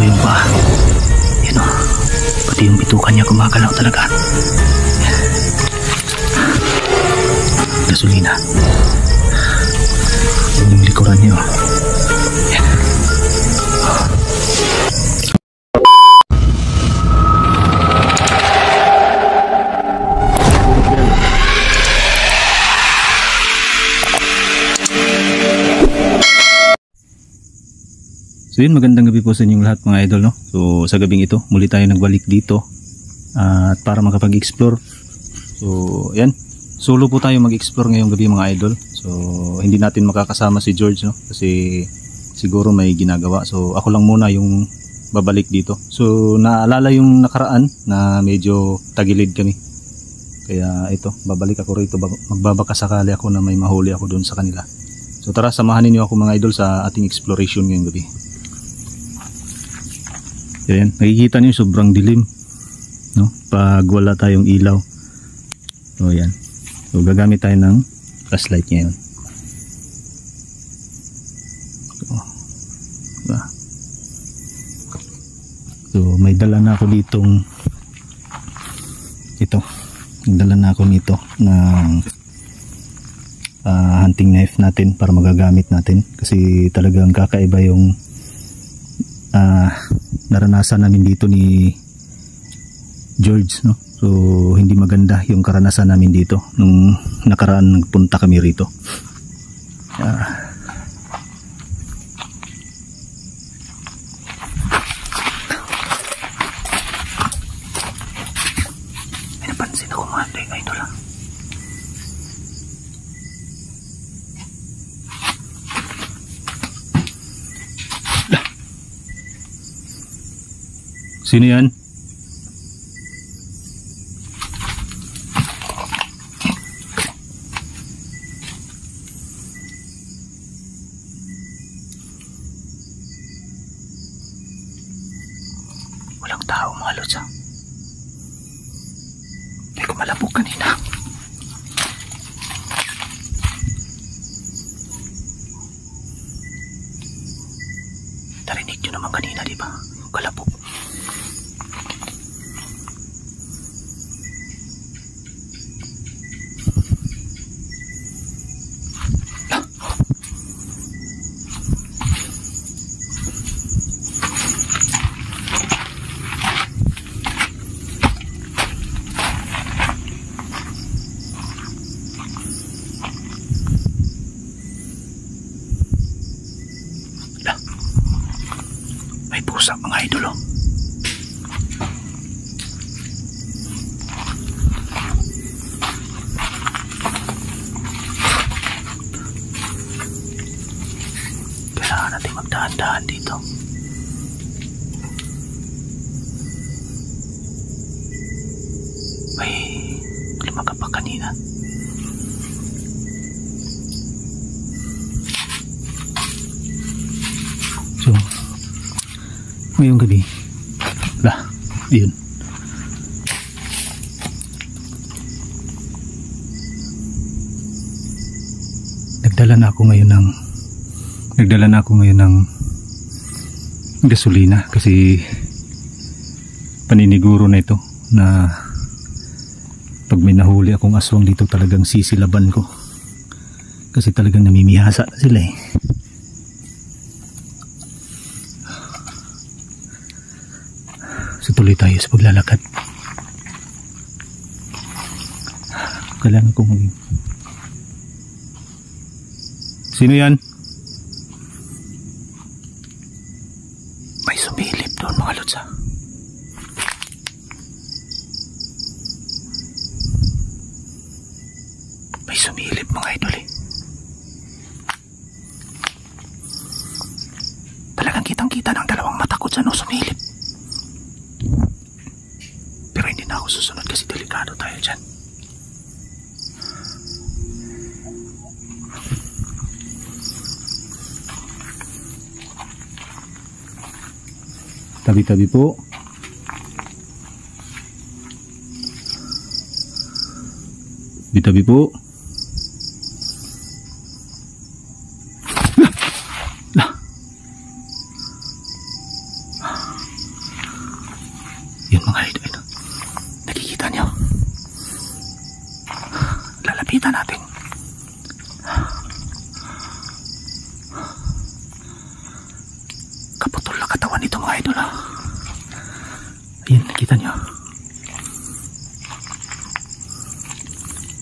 yung paa. Yan o. Pati yung bitukan niya gumagalaw talaga. Gasolina. Yan yung likuran niya. Yan. So yun, magandang gabi po sa inyong lahat mga idol, no? So sa gabing ito, muli tayo nagbalik dito at para makapag-explore. So yan, solo po tayo mag-explore ngayong gabi mga idol. So hindi natin makakasama si George, no? Kasi siguro may ginagawa. So ako lang muna yung babalik dito. So naalala yung nakaraan na medyo tagilid kami. Kaya ito, babalik ako rito, magbabaka sakali ako na may mahuli ako doon sa kanila. So tara, samahan niyo ako mga idol sa ating exploration ngayong gabi. Yan, nakikita niyo sobrang dilim, no? Pag wala tayong ilaw. So yan. So gagamit tayo ng flashlight ngayon. So may dala na ako ditong ito. Nagdala na ako nito ng hunting knife natin para magagamit natin kasi talagang kakaiba yung naranasan namin dito ni George, no? So hindi maganda yung karanasan namin dito nung nakaraan nagpunta kami rito. May napansin ako mga idol. Sino yan? Walang tao mga lods. May kumalabog kanina. Narinig nyo naman kanina, diba? Yung kalabog. May pusa mga idol. Kailangan natin magdahan-dahan dito. May lumaga pa kanina. So ngayong gabi yun, nagdala na ako ngayon ng gasolina kasi paniniguro na ito na pag may nahuli akong aswang dito talagang sisilaban ko kasi talagang namimihasa na sila eh. So tuloy tayo sa paglalakad. Kailangan kong maging. Sino yan? May sumilip doon mga lods. May sumilip mga idol eh. Talagang kitang-kita ng dalawang mata ko dyan o sumilip. Pero hindi na ako susunod kasi delikado tayo dyan. Tabi-tabi po. Tabi-tabi po. Ayan mga idol. Nakikita niyo. Lalapitan natin. Kaputol na katawan nito mga idol. Ayan, nakita niyo.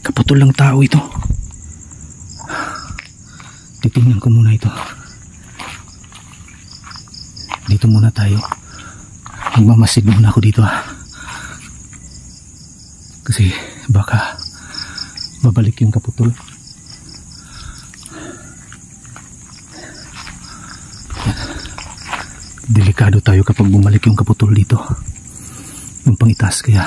Kaputol lang tao ito. Titingnan ko muna ito. Dito muna tayo. Magmamasid muna ako dito kasi baka babalik yung kaputol. Delikado tayo kapag bumalik yung kaputol dito, yung pangitas, kaya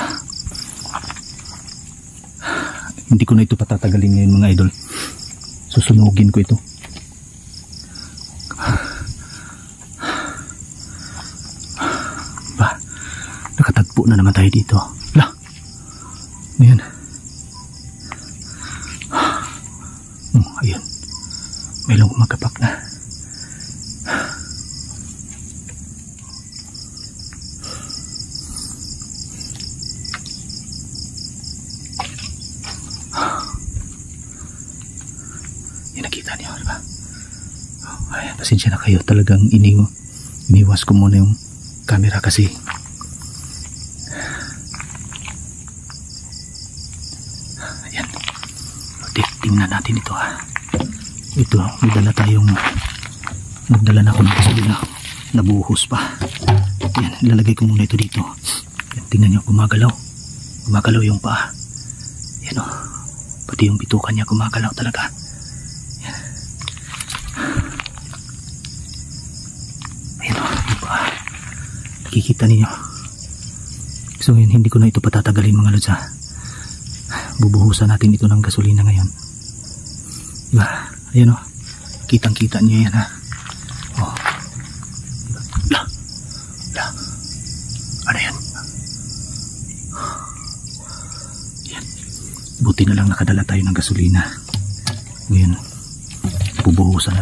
hindi ko na ito patatagalin ngayon mga idol. Susunugin ko ito. Nakatagpo na naman tayo dito. Lah, ayan. Ayan, may lang kumagapak na. Yan, nakita niyo, diba? Ayan, pasensya na kayo, talagang iniwas ko muna yung camera kasi tingnan natin ito ito, may dala tayong nagdala na akong gasolina, nabuhos pa. Yan, ilalagay ko muna ito dito. Yan, tingnan nyo, gumagalaw yung paa. Yan pati yung bitukan niya gumagalaw talaga. Yan. Ayan yung paa, nakikita ninyo. So yun, hindi ko na ito patatagalin mga lods. Bubuhusan natin ito ng gasolina ngayon. Diba? Ayan kitang kita niyo yan diba? Ano yan? Yan, buti na lang nakadala tayo ng gasolina. Ngayon bubuhusan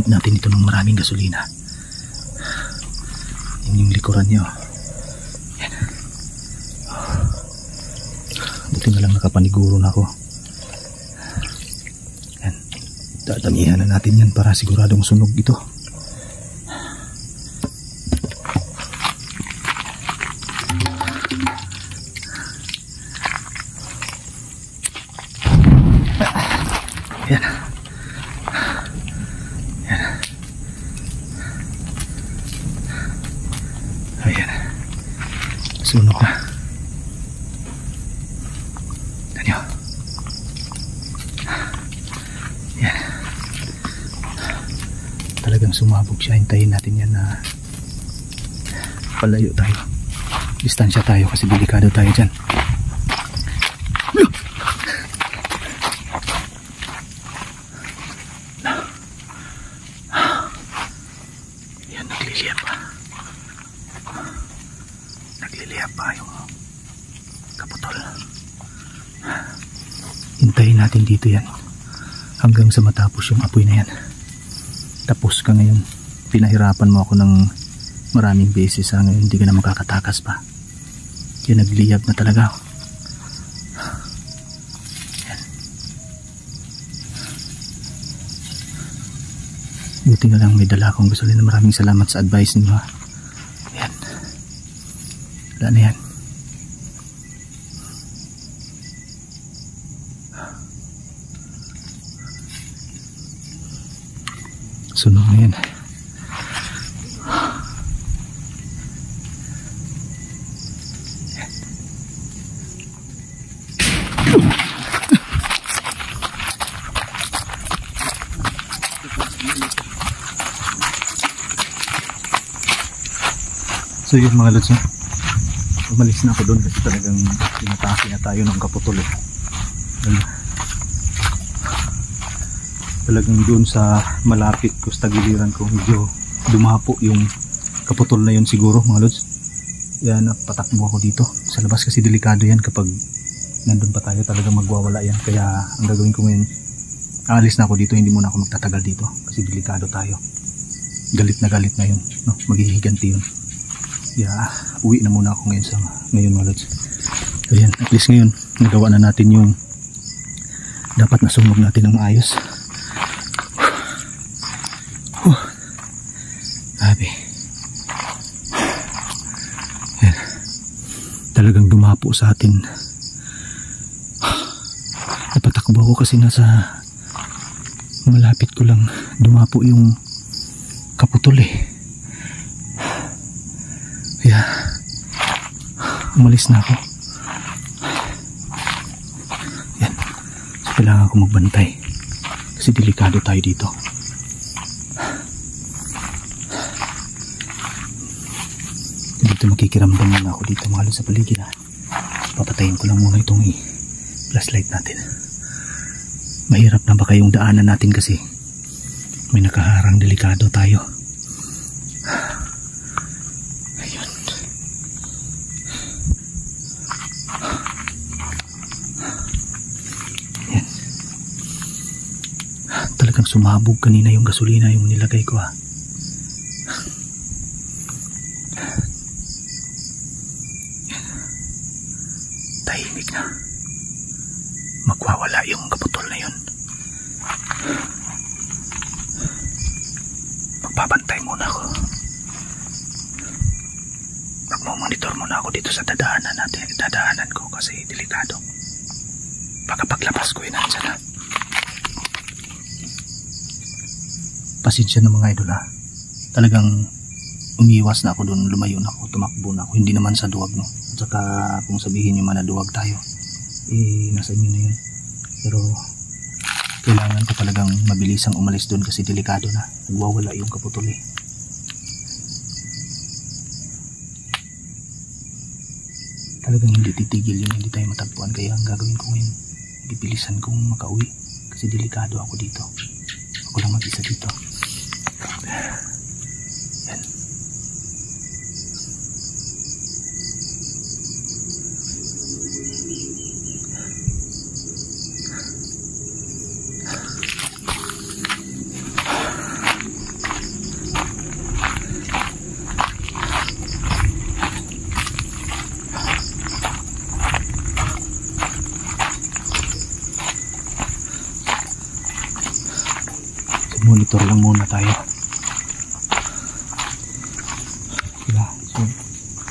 natin ito ng maraming gasolina. Yan yung likuran niyo. Yan, buti na lang nakapaniguro na ako. Dadamihan na natin yan para siguradong sunog ito. Yan. Yan. Ayan. Sunog na. Tanyo. Yan. Talagang sumabog siya. Hintayin natin yan na palayo tayo. Distansya tayo kasi delikado tayo dyan. Yan, nagliliyap pa. Nagliliyap pa yung kaputol. Hintayin natin dito yan hanggang sa matapos yung apoy na yan. Tapos ka ngayon, pinahirapan mo ako ng maraming beses ngayon hindi ka na makakatakas pa. Yan, nagliyab na talaga. Yan. Buti na lang may dala akong gasolina. Maraming salamat sa advice ninyo. Yan, wala na yan. Sunog na yan. So yun mga lods, umalis na ako doon kasi talagang tinatake na tayo ng kaputol talagang doon sa malapit ko sa tagiliran ko medyo dumapo yung kaputol na yun siguro mga lods. Yan, patakbo ako dito sa labas kasi delikado yan kapag nandun pa tayo, talagang magwawala yan. Kaya ang gagawin ko ngayon, aalis na ako dito, hindi muna ako magtatagal dito kasi delikado tayo. Galit na yun, no? Maghihiganti yun. Yeah, uwi na muna ako ngayon mga lods. So yan, at least ngayon nagawa na natin yung dapat nasunog natin ng maayos. Grabe. Yan. Talagang dumapo sa atin. Napatakbo ako kasi nasa malapit ko lang dumapo yung kaputol eh. Kaya umalis na ako. Yan. So kailangan ko magbantay kasi delikado tayo dito. Dito makikiramdam muna ako dito mga lods sa paligid ha. Papatayin ko lang muna itong flashlight natin. Mahirap na baka yung daanan natin kasi may nakaharang, delikado tayo. Ayun. Yan. Talagang sumabog kanina yung gasolina yung nilagay ko ha. Tahimik na. Magwawala yung kaputol na yun. Magbabantay muna ako. Magmumonitor muna ako dito sa dadaanan natin. Dadaanan ko kasi delikado. Baka paglabas ko yun nandyan na. Pasensya na mga idol ha. Talagang umiwas na ako doon. Lumayo na ako. Tumakbo na ako. Hindi naman sa duwag no. At saka kung sabihin nyo man na duwag tayo, nasa inyo na yun. Pero kailangan ko talagang mabilisang umalis doon kasi delikado na. Nagwawala yung kaputol eh. Talagang hindi titigil yun, hindi tayo matagpuan. Kaya ang gagawin ko ngayon, bibilisan kong makauwi kasi delikado ako dito. Ako lang mag-isa dito. Yan. Monitor lang muna tayo. Diba? So,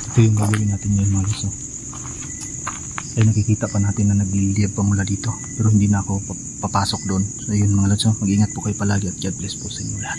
ito yung gagawin natin ngayon mga lods. Ay nakikita pa natin na nagliliyab pa mula dito. Pero hindi na ako papasok doon. So yun mga lods, mag-ingat po kayo palagi at God bless po sa inyo lahat.